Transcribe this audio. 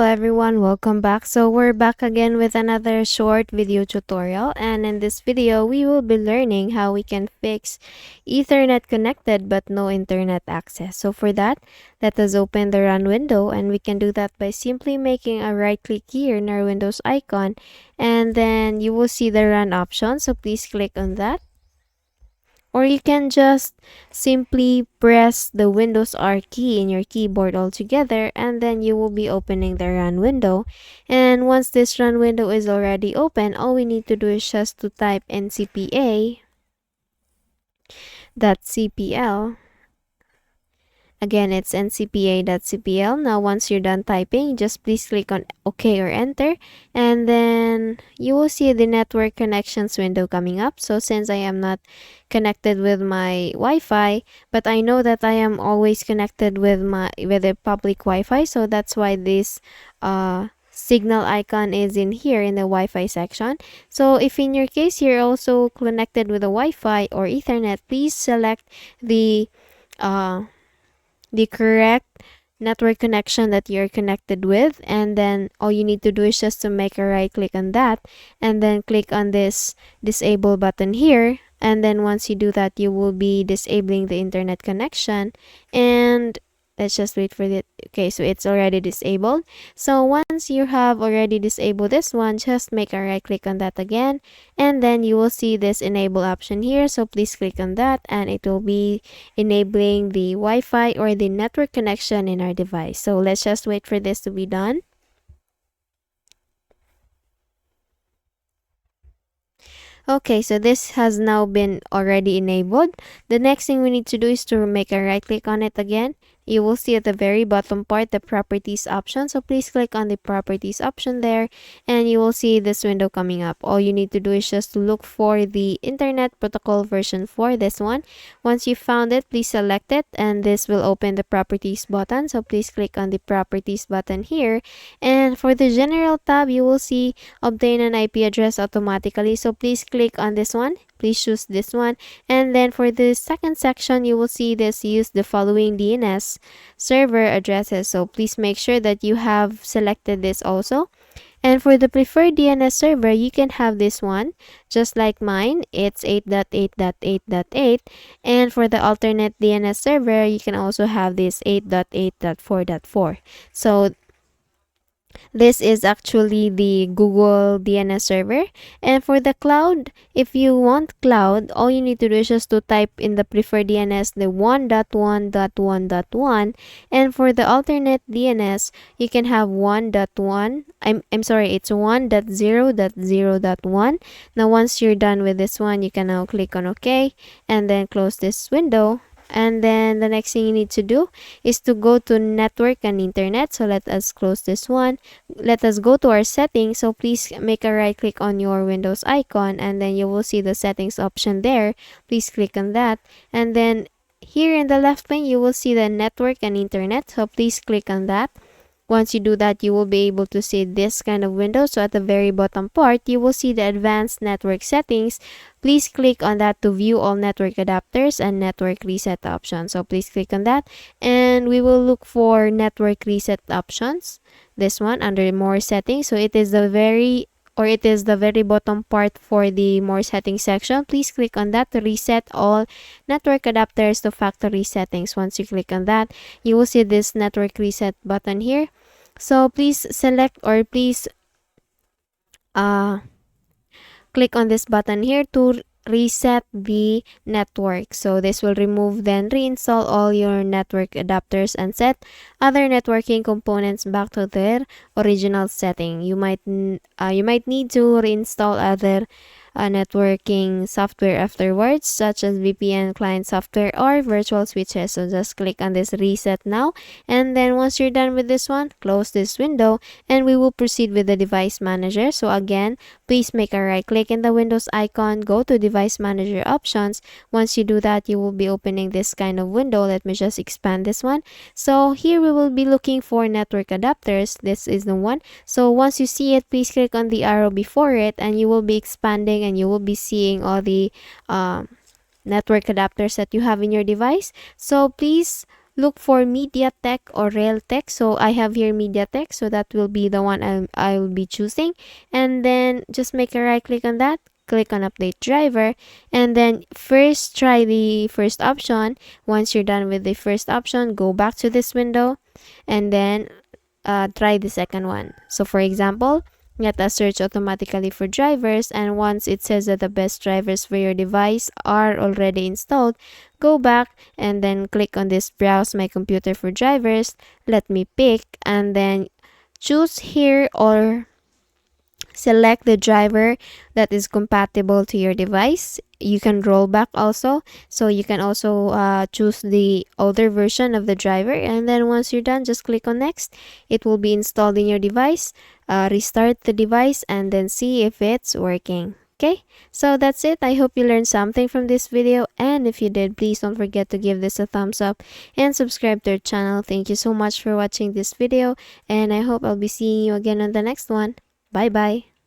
everyone, welcome back. So we're back again with another short video tutorial, and in this video we will be learning how we can fix Ethernet connected but no internet access. So for that, let us open the run window, and we can do that by simply making a right click here in our Windows icon, and then you will see the run option, so please click on that. Or you can just simply press the Windows R key in your keyboard altogether, and then you will be opening the run window. And once this run window is already open, all we need to do is just to type ncpa.cpl. Again, it's ncpa.cpl. Now, once you're done typing, just please click on OK or Enter. And then you will see the network connections window coming up. So since I am not connected with my Wi-Fi, but I know that I am always connected with the public Wi-Fi. So that's why this signal icon is in here in the Wi-Fi section. So if in your case you're also connected with a Wi-Fi or Ethernet, please select the correct network connection that you're connected with, and then all you need to do is just to make a right click on that and then click on this disable button here. And then once you do that, you will be disabling the internet connection. And let's just wait for it. Okay, so it's already disabled. So once you have already disabled this one, just make a right click on that again, and then you will see this enable option here. So please click on that, and it will be enabling the Wi-Fi or the network connection in our device. So let's just wait for this to be done. Okay, so this has now been already enabled. The next thing we need to do is to make a right click on it again. You will see at the very bottom part the properties option. So please click on the properties option there, and you will see this window coming up. All you need to do is just to look for the Internet Protocol version 4, this one. Once you found it, please select it, and this will open the properties button. So please click on the properties button here. And for the general tab, you will see obtain an IP address automatically. So please click on this one. Please choose this one. And then for the second section, you will see this use the following DNS server addresses. So please make sure that you have selected this also. And for the preferred DNS server, you can have this one, just like mine. It's 8.8.8.8. And for the alternate DNS server, you can also have this 8.8.4.4. So this is actually the Google DNS server. And for the cloud, if you want cloud, all you need to do is just to type in the preferred DNS the 1.1.1.1. And for the alternate DNS, you can have 1.1. I'm sorry, it's 1.0.0.1. Now once you're done with this one, you can now click on OK and then close this window. And then the next thing you need to do is to go to network and internet. So let us close this one. Let us go to our settings. So please make a right click on your Windows icon, and then you will see the settings option there. Please click on that. And then here in the left pane, you will see the network and internet. So please click on that. Once you do that, you will be able to see this kind of window. So at the very bottom part, you will see the advanced network settings. Please click on that to view all network adapters and network reset options. So please click on that, and we will look for network reset options. This one under more settings. So it is the very bottom part for the more settings section. Please click on that to reset all network adapters to factory settings. Once you click on that, you will see this network reset button here. So please select, or please click on this button here to reset the network. So this will remove, then reinstall all your network adapters and set other networking components back to their original setting. You might need to reinstall other networking software afterwards, such as VPN client software or virtual switches. So just click on this reset now, and then once you're done with this one, close this window, and we will proceed with the device manager. So again, please make a right click in the Windows icon, go to device manager options. Once you do that, you will be opening this kind of window. Let me just expand this one. So here we will be looking for network adapters. This is the one. So once you see it, please click on the arrow before it, and you will be expanding, and you will be seeing all the network adapters that you have in your device. So please look for MediaTek or Realtek. So I have here MediaTek, so that will be the one I will be choosing. And then just make a right click on that, click on update driver, and then first try the first option. Once you're done with the first option, go back to this window and then try the second one. So for example, let us search automatically for drivers, and once it says that the best drivers for your device are already installed, go back and then click on this browse my computer for drivers. Let me pick and then choose here or select the driver that is compatible to your device. You can roll back also, so you can also choose the older version of the driver, and then once you're done, just click on next. It will be installed in your device. Restart the device and then see if it's working. Okay, so that's it. I hope you learned something from this video, and if you did, please don't forget to give this a thumbs up and subscribe to our channel. Thank you so much for watching this video, and I hope I'll be seeing you again on the next one. Bye bye.